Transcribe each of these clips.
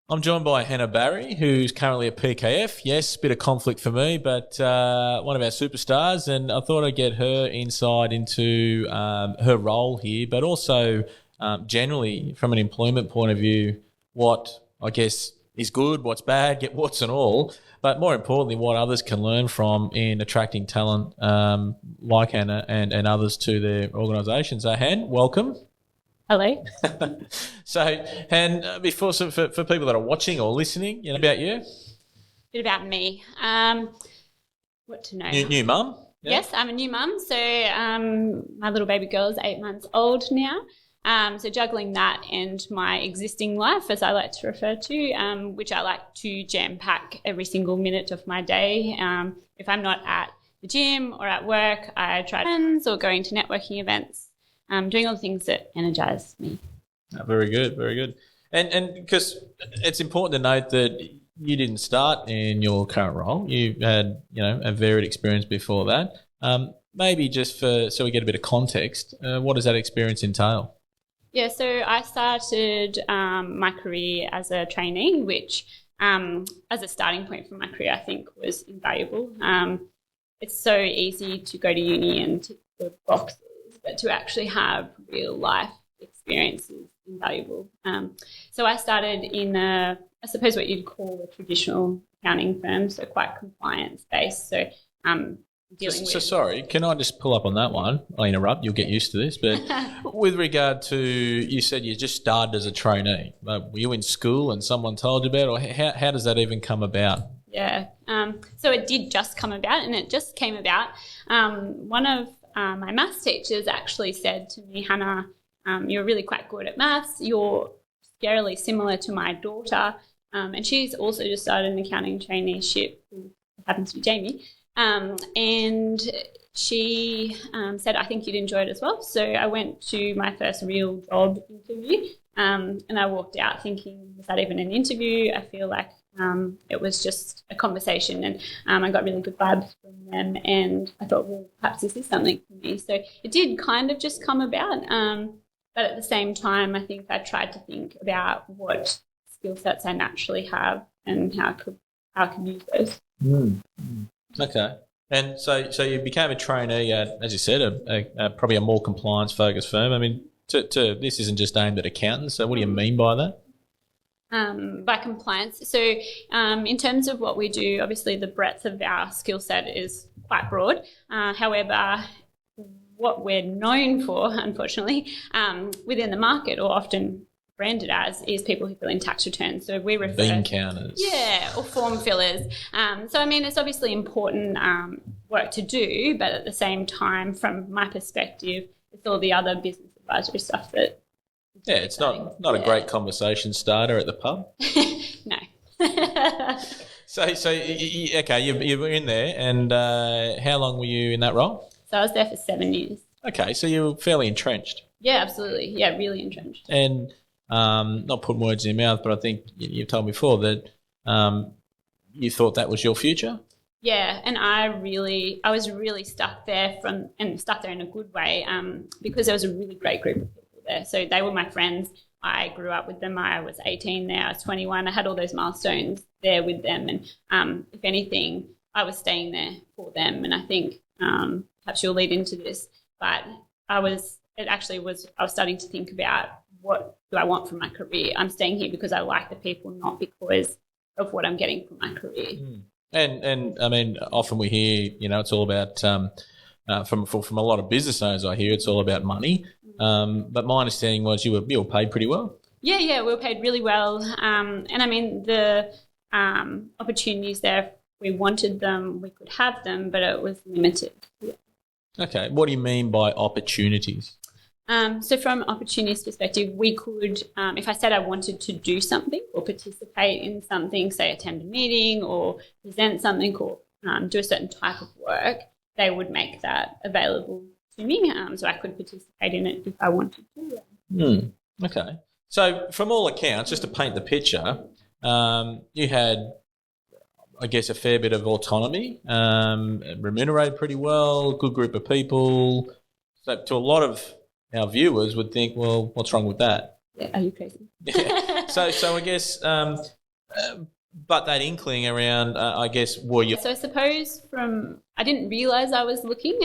I'm joined by Hanna Barry, who's currently at PKF. Yes, bit of conflict for me, but one of our superstars, and I thought I'd get her insight into her role here, but also generally from an employment point of view, what I guess is good, what's bad, get what's and all, but more importantly, what others can learn from in attracting talent like Hanna and others to their organisation. So, Han, welcome. Hello. So, and before, so for people that are watching or listening, about you, Bit about me. What to know? new mum. Yeah. Yes, I'm a new mum. So my little baby girl is 8 months old now. So juggling that and my existing life, as I like to refer to, which I like to jam pack every single minute of my day. If I'm not at the gym or at work, I try friends or going to networking events. Doing all the things that energise me. Very good, very good. And because it's important to note that you didn't start in your current role. You had, a varied experience before that. Maybe just so we get a bit of context, what does that experience entail? Yeah, so I started my career as a trainee, which as a starting point for my career, I think was invaluable. It's so easy to go to uni and tick the boxes, but to actually have real life experience is invaluable. So I started in I suppose what you'd call a traditional accounting firm, so quite compliance based. So dealing with. So sorry, can I just pull up on that one? I'll interrupt. You'll get used to this, but with regard to, you said you just started as a trainee. Were you in school and someone told you about it, or how does that even come about? Yeah. So it did just come about, and it just came about. One of my maths teachers actually said to me, Hanna, you're really quite good at maths. You're scarily similar to my daughter. And she's also just started an accounting traineeship, who happens to be Jamie. And she said, I think you'd enjoy it as well. So I went to my first real job interview, and I walked out thinking, was that even an interview? I feel like it was just a conversation, and I got really good vibes from them, and I thought, well, perhaps this is something for me. So it did kind of just come about, but at the same time, I think I tried to think about what skill sets I naturally have and how I could use those. Okay. And so you became a trainee at, as you said, probably a more compliance-focused firm. I mean, this isn't just aimed at accountants, so what do you mean by that? By compliance. So in terms of what we do, obviously the breadth of our skill set is quite broad. However, what we're known for, unfortunately, within the market, or often branded as, is people who fill in tax returns. So we refer bean counters. Yeah, or form fillers. So, I mean, it's obviously important work to do, but at the same time, from my perspective, it's all the other business advisory stuff that. Yeah, it's not a great conversation starter at the pub. No. So okay, you were in there, and how long were you in that role? So I was there for 7 years. Okay, so you were fairly entrenched. Yeah, absolutely. Yeah, really entrenched. And not putting words in your mouth, but I think you've told me before that you thought that was your future. Yeah, and I was really stuck there stuck there in a good way, because there was a really great group of people there. So they were my friends. I grew up with them. I was 18 there. I was 21. I had all those milestones there with them. And if anything, I was staying there for them. And I think perhaps you'll lead into this, but I was starting to think about, what do I want from my career? I'm staying here because I like the people, not because of what I'm getting from my career. And I mean, often we hear, it's all about from a lot of business owners. I hear it's all about money. But my understanding was you were paid pretty well. Yeah, we were paid really well. And I mean, the opportunities there, if we wanted them, we could have them, but it was limited. Yeah. Okay, what do you mean by opportunities? So from an opportunities perspective, we could, if I said I wanted to do something or participate in something, say attend a meeting or present something or do a certain type of work, they would make that available to me, so I could participate in it if I wanted to. Okay. So from all accounts, just to paint the picture, you had, I guess, a fair bit of autonomy, remunerated pretty well, good group of people. So to a lot of our viewers would think, well, what's wrong with that? Yeah, are you crazy? Yeah. So I guess But that inkling around, I guess, were you? So I suppose I didn't realize I was looking.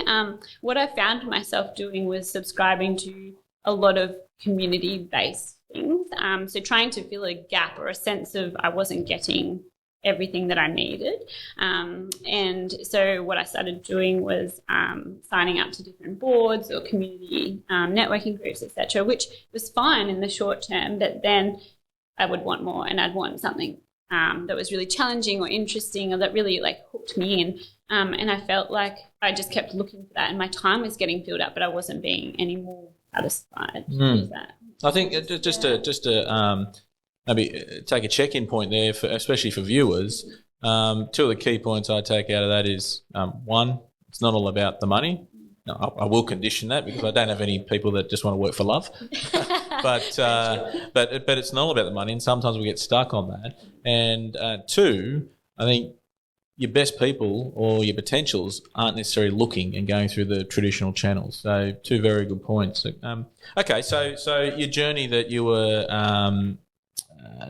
What I found myself doing was subscribing to a lot of community-based things. So trying to fill a gap or a sense of I wasn't getting everything that I needed. And so what I started doing was signing up to different boards or community networking groups, etc., which was fine in the short term, but then I would want more and I'd want something that was really challenging or interesting or that really like hooked me in. And I felt like I just kept looking for that and my time was getting filled up, but I wasn't being any more satisfied. I think just to maybe take a check-in point there, especially for viewers. Two of the key points I take out of that is, one, it's not all about the money. No, I will condition that because I don't have any people that just want to work for love. but it's not all about the money, and sometimes we get stuck on that. And two, I think your best people or your potentials aren't necessarily looking and going through the traditional channels. So two very good points. Okay, so your journey that you were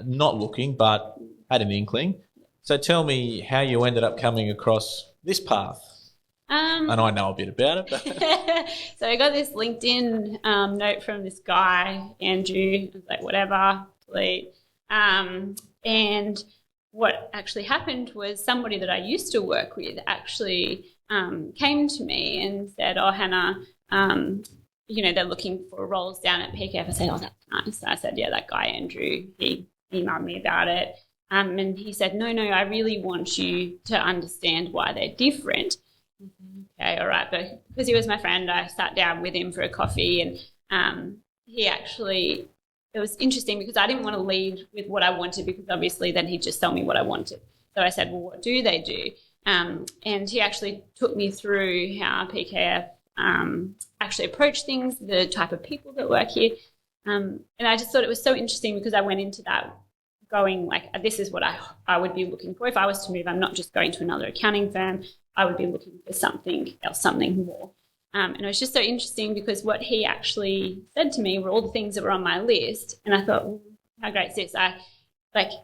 not looking but had an inkling. So tell me how you ended up coming across this path. And I know a bit about it. But so I got this LinkedIn note from this guy, Andrew. I was like, whatever, delete. And what actually happened was somebody that I used to work with actually came to me and said, oh, Hanna, they're looking for roles down at PKF. I said, oh, that's nice. I said, yeah, that guy, Andrew, he emailed me about it. And he said, no, I really want you to understand why they're different. Okay, all right. But because he was my friend, I sat down with him for a coffee and it was interesting because I didn't want to lead with what I wanted because obviously then he'd just tell me what I wanted. So I said, well, what do they do? And he actually took me through how PKF actually approach things, the type of people that work here. And I just thought it was so interesting because I went into that going like, this is what I would be looking for. If I was to move, I'm not just going to another accounting firm. I would be looking for something else, something more. And it was just so interesting because what he actually said to me were all the things that were on my list. And I thought, well, how great is this?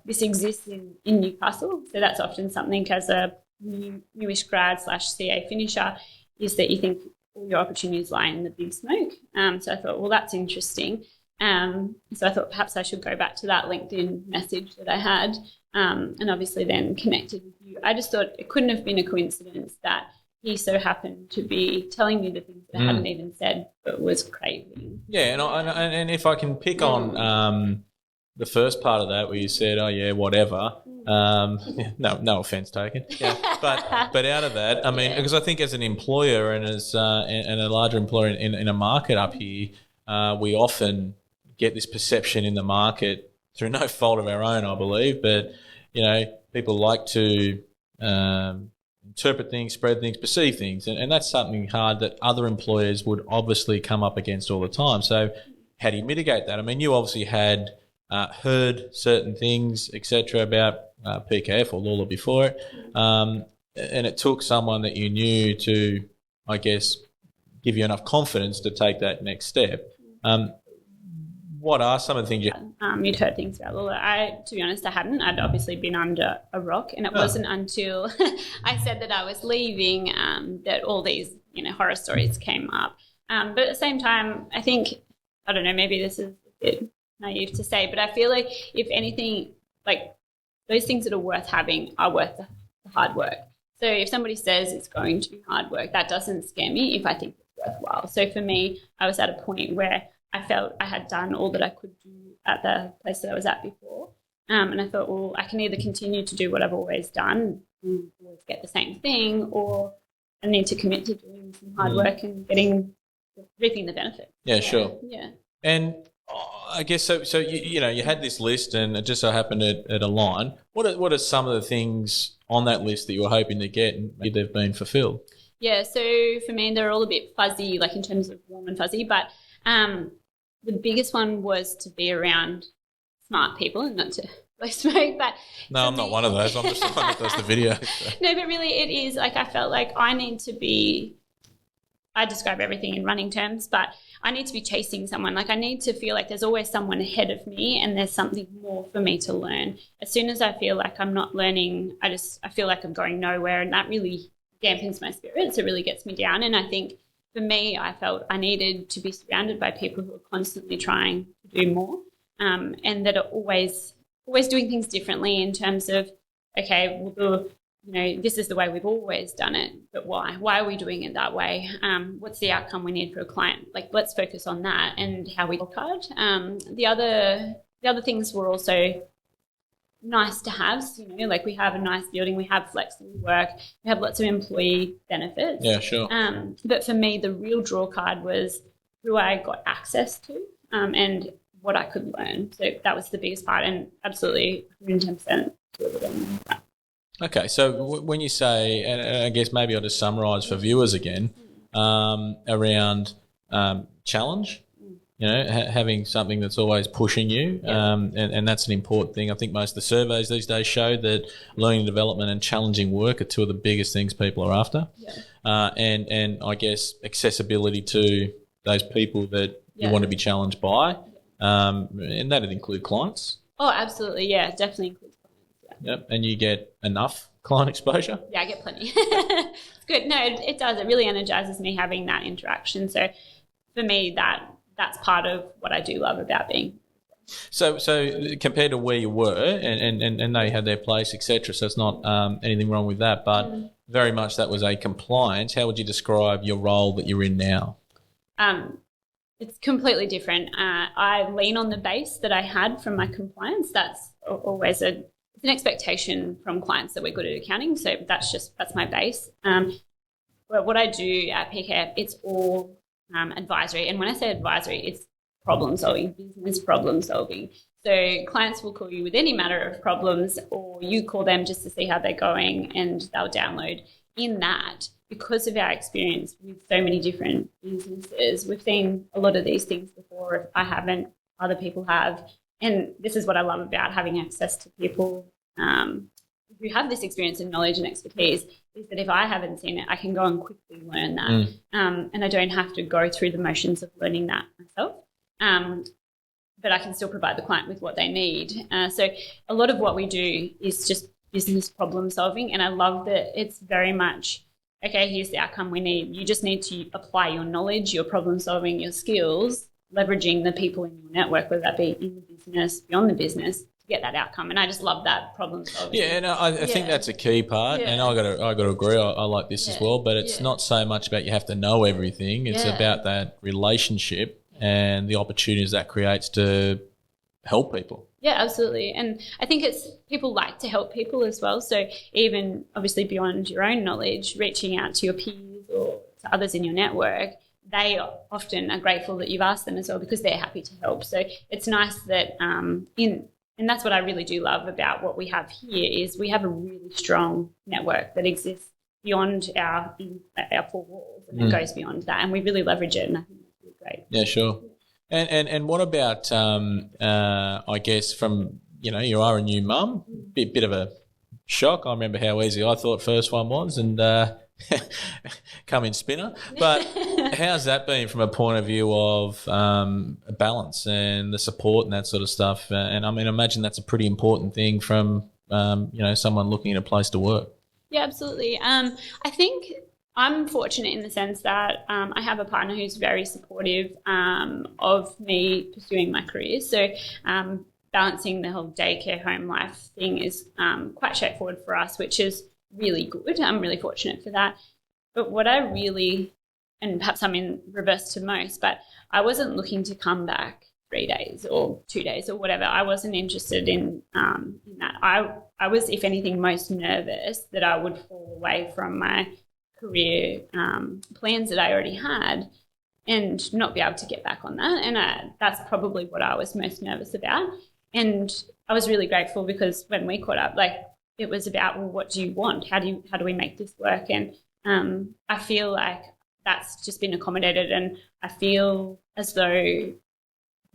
This exists in Newcastle. So that's often something as a newish grad / CA finisher is that you think all your opportunities lie in the big smoke. So I thought, well, that's interesting. So I thought perhaps I should go back to that LinkedIn message that I had and obviously then connected with you. I just thought it couldn't have been a coincidence that he so happened to be telling me the things that I hadn't even said but was craving. Yeah, and if I can pick on the first part of that where you said, oh, yeah, whatever, no offence taken. Yeah, but out of that, I mean, because I think as an employer and as and a larger employer in a market up here, we often get this perception in the market through no fault of our own, I believe, but, people like to interpret things, spread things, perceive things, and that's something hard that other employers would obviously come up against all the time. So how do you mitigate that? I mean, you obviously had heard certain things, etc., about PKF or Lawler before it, and it took someone that you knew to, I guess, give you enough confidence to take that next step. What are some of the things you'd heard things about Lawler? To be honest, I hadn't. I'd obviously been under a rock, and it wasn't until I said that I was leaving that all these, horror stories came up. But at the same time, I think, I don't know, maybe this is a bit naive to say, but I feel like if anything, like those things that are worth having are worth the hard work. So if somebody says it's going to be hard work, that doesn't scare me if I think it's worthwhile. So for me, I was at a point where I felt I had done all that I could do at the place that I was at before. And I thought, well, I can either continue to do what I've always done and always get the same thing, or I need to commit to doing some hard work and reaping the benefit. Yeah, sure. Yeah. And I guess so you had this list and it just so happened it aligned. What are some of the things on that list that you were hoping to get and maybe they've been fulfilled? Yeah, so for me, they're all a bit fuzzy, like in terms of warm and fuzzy, but the biggest one was to be around smart people and not to blow smoke. But no, I'm not one of those. I'm just the one that does the video. So. No, but really it is like I felt like I need to be I describe everything in running terms, but I need to be chasing someone. Like I need to feel like there's always someone ahead of me and there's something more for me to learn. As soon as I feel like I'm not learning, I feel like I'm going nowhere, and that really dampens my spirits. It really gets me down. And I think for me, I felt I needed to be surrounded by people who are constantly trying to do more, and that are always doing things differently in terms of, okay, well, this is the way we've always done it, but why? Why are we doing it that way? What's the outcome we need for a client? Like, let's focus on that and how we work hard. The other things were also nice to have. Like we have a nice building, we have flexible work, we have lots of employee benefits. Yeah, sure. But for me, the real draw card was who I got access to, and what I could learn. So that was the biggest part, and absolutely 110% delivered on that. Okay, so when you say, and I guess maybe I'll just summarise for viewers again, around challenge, having something that's always pushing you, and that's an important thing. I think most of the surveys these days show that learning and development and challenging work are two of the biggest things people are after, and I guess accessibility to those people that you want to be challenged by, and that'd include clients. Oh, absolutely, yeah, definitely includes. Yep, and you get enough client exposure? Yeah, I get plenty. It's good. No, it does. It really energizes me having that interaction. So for me, that's part of what I do love about being. So compared to where you were, and they had their place, etc., so it's not anything wrong with that, but very much that was a compliance. How would you describe your role that you're in now? It's completely different. I lean on the base that I had from my compliance. That's always it's an expectation from clients that we're good at accounting. So that's my base. But what I do at PKF, it's all advisory. And when I say advisory, it's problem solving, business problem solving. So clients will call you with any matter of problems, or you call them just to see how they're going, and they'll download. In that, because of our experience with so many different businesses, we've seen a lot of these things before. If I haven't, other people have. And this is what I love about having access to people who have this experience and knowledge and expertise, is that if I haven't seen it, I can go and quickly learn that. And I don't have to go through the motions of learning that myself. But I can still provide the client with what they need. So a lot of what we do is just business problem solving. And I love that it's very much, okay, here's the outcome we need. You just need to apply your knowledge, your problem solving, your skills, leveraging the people in your network, whether that be in the business, beyond the business, to get that outcome. And I just love that problem solving. Yeah, and I think that's a key part. And I got to agree. I like this as well. But it's not so much about you have to know everything. It's about that relationship and the opportunities that creates to help people. Yeah, absolutely. And I think people like to help people as well. So even obviously beyond your own knowledge, reaching out to your peers or to others in your network, they often are grateful that you've asked them as well, because they're happy to help. So it's nice that and that's what I really do love about what we have here, is we have a really strong network that exists beyond our four walls, and it goes beyond that, and we really leverage it, and I think that's really great. Yeah, sure. And what about I guess from you are a new mum, bit of a shock. I remember how easy I thought first one was, and come in spinner. But how's that been from a point of view of balance and the support and that sort of stuff? And I mean, I imagine that's a pretty important thing from someone looking at a place to work. Yeah, absolutely. I think I'm fortunate in the sense that I have a partner who's very supportive of me pursuing my career. So balancing the whole daycare home life thing is quite straightforward for us, which is really good. I'm really fortunate for that. But what I really, and perhaps I'm in reverse to most, but I wasn't looking to come back 3 days or 2 days or whatever. I wasn't interested in that. I was, if anything, most nervous that I would fall away from my career plans that I already had and not be able to get back on that. And that's probably what I was most nervous about. And I was really grateful, because when we caught up, it was about, well, what do you want? How do we make this work? And I feel like that's just been accommodated, and I feel as though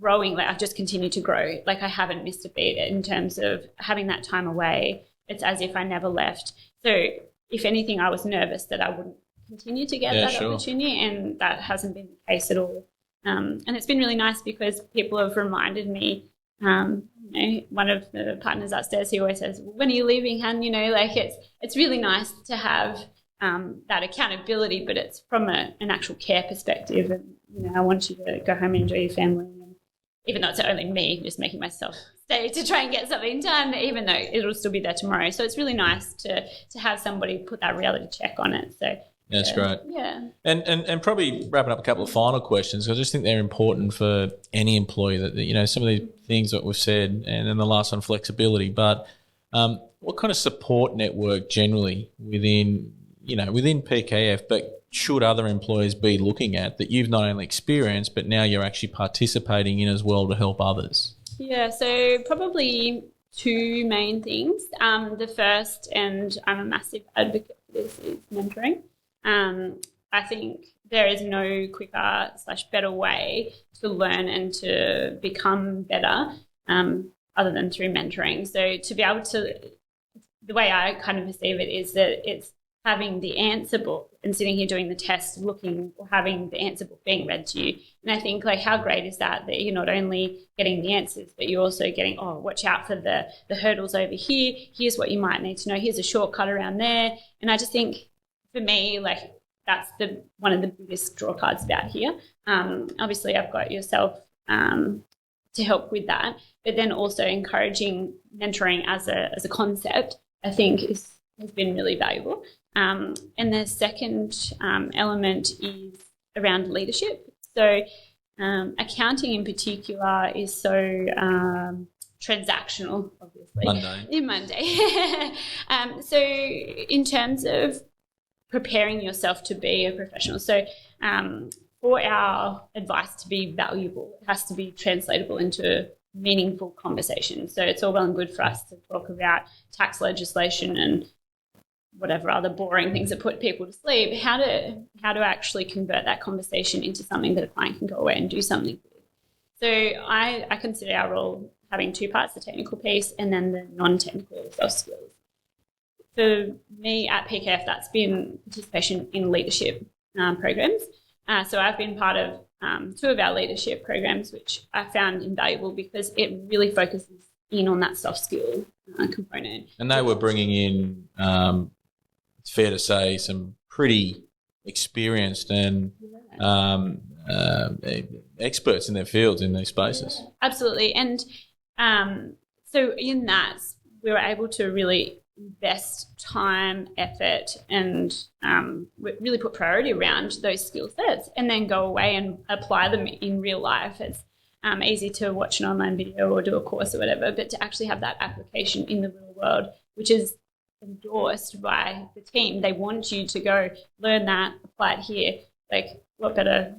growing, I've just continued to grow. I haven't missed a beat in terms of having that time away. It's as if I never left. So if anything, I was nervous that I wouldn't continue to get that opportunity, and that hasn't been the case at all. And it's been really nice because people have reminded me. One of the partners upstairs, he always says, "When are you leaving, Han?" Like it's really nice to have that accountability, but it's from an actual care perspective. And I want you to go home and enjoy your family. And even though it's only me just making myself stay to try and get something done, even though it'll still be there tomorrow. So it's really nice to have somebody put that reality check on it. So. That's great. Yeah. And probably wrapping up a couple of final questions, because I just think they're important for any employee that some of the things that we've said, and then the last on flexibility. But what kind of support network generally within PKF, but should other employers be looking at that you've not only experienced, but now you're actually participating in as well to help others? Yeah, so probably two main things. The first, and I'm a massive advocate for this, is mentoring. I think there is no quicker / better way to learn and to become better other than through mentoring. So to be able to, the way I kind of perceive it is that it's having the answer book and sitting here doing the test, looking, or having the answer book being read to you. And I think, like, how great is that you're not only getting the answers, but you're also getting, watch out for the hurdles over here. Here's what you might need to know. Here's a shortcut around there. And I just think, for me, like, that's one of the biggest draw cards about here. Obviously, I've got yourself to help with that, but then also encouraging mentoring as a concept, I think has been really valuable. And the second element is around leadership. So accounting in particular is so transactional, obviously. Monday. So in terms of preparing yourself to be a professional. So for our advice to be valuable, it has to be translatable into meaningful conversation. So it's all well and good for us to talk about tax legislation and whatever other boring things that put people to sleep. How to actually convert that conversation into something that a client can go away and do something with. So I consider our role having two parts, the technical piece and then the non-technical soft skills. For me at PKF, that's been participation in leadership programs. So I've been part of two of our leadership programs, which I found invaluable because it really focuses in on that soft skill component. And they were bringing in, it's fair to say, some pretty experienced and experts in their fields in these spaces. Yeah, absolutely. And so in that, we were able to really invest time, effort, and really put priority around those skill sets and then go away and apply them in real life. It's easy to watch an online video or do a course or whatever, but to actually have that application in the real world, which is endorsed by the team. They want you to go learn that, apply it here. Like, what better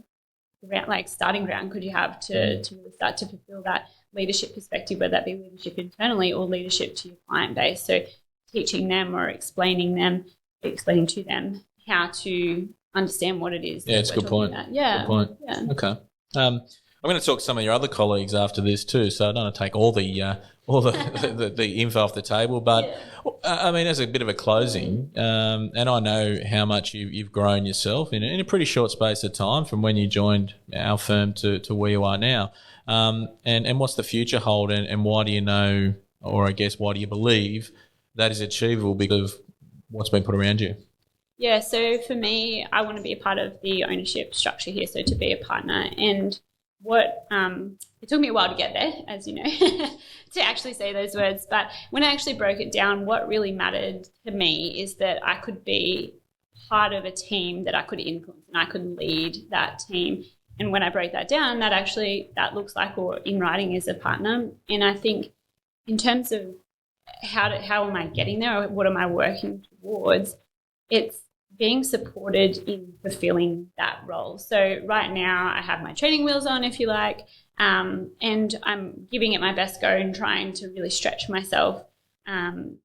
starting ground could you have to really start to fulfill that leadership perspective, whether that be leadership internally or leadership to your client base. So teaching them or explaining to them how to understand what it is. Yeah, it's a good point. Yeah. Good point. Yeah. Okay. I'm going to talk to some of your other colleagues after this too, so I don't want to take all the info off the table. But I mean, as a bit of a closing, and I know how much you've grown yourself in a pretty short space of time from when you joined our firm to where you are now. And what's the future hold, and why do you know, or I guess why do you believe that is achievable because of what's been put around you? Yeah, so for me, I want to be a part of the ownership structure here, so to be a partner. And what it took me a while to get there, as you know, to actually say those words. But when I actually broke it down, what really mattered to me is that I could be part of a team that I could influence and I could lead that team. And when I break that down, that looks like, or in writing, is a partner. And I think in terms of how am I getting there, or what am I working towards, it's being supported in fulfilling that role. So right now I have my training wheels on, if you like, and I'm giving it my best go and trying to really stretch myself to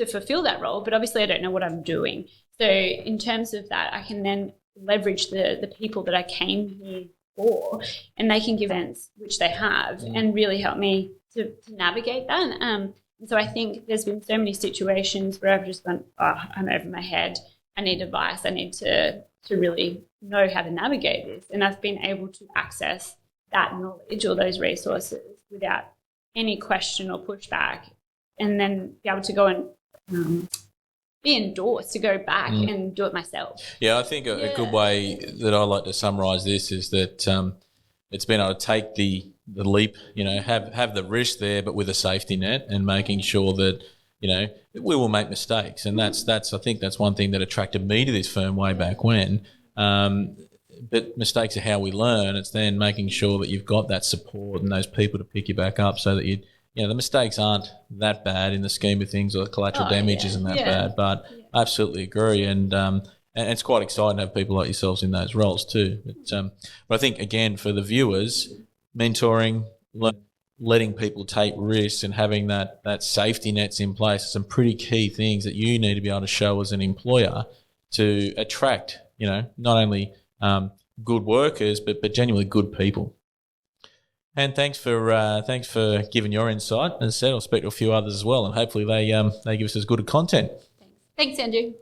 fulfill that role. But obviously I don't know what I'm doing. So in terms of that, I can then leverage the people that I came here for, and they can give events, which they have, and really help me to navigate that. And so I think there's been so many situations where I've just gone, I'm over my head. I need advice. I need to really know how to navigate this. And I've been able to access that knowledge or those resources without any question or pushback, and then be able to go and be endorsed to go back and do it myself. Yeah, I think a good way that I like to summarise this is that it's been able to take the leap, have the risk there, but with a safety net, and making sure that, we will make mistakes. And that's I think that's one thing that attracted me to this firm way back when. But mistakes are how we learn. It's then making sure that you've got that support and those people to pick you back up, so that the mistakes aren't that bad in the scheme of things, or the collateral damage isn't that bad. But I absolutely agree. And it's quite exciting to have people like yourselves in those roles too. But I think, again, for the viewers, mentoring, letting people take risks, and having that safety nets in place are some pretty key things that you need to be able to show as an employer to attract, not only good workers, but genuinely good people. And thanks for giving your insight. As I said, I'll speak to a few others as well, and hopefully they give us as good a content. Thanks, Andrew.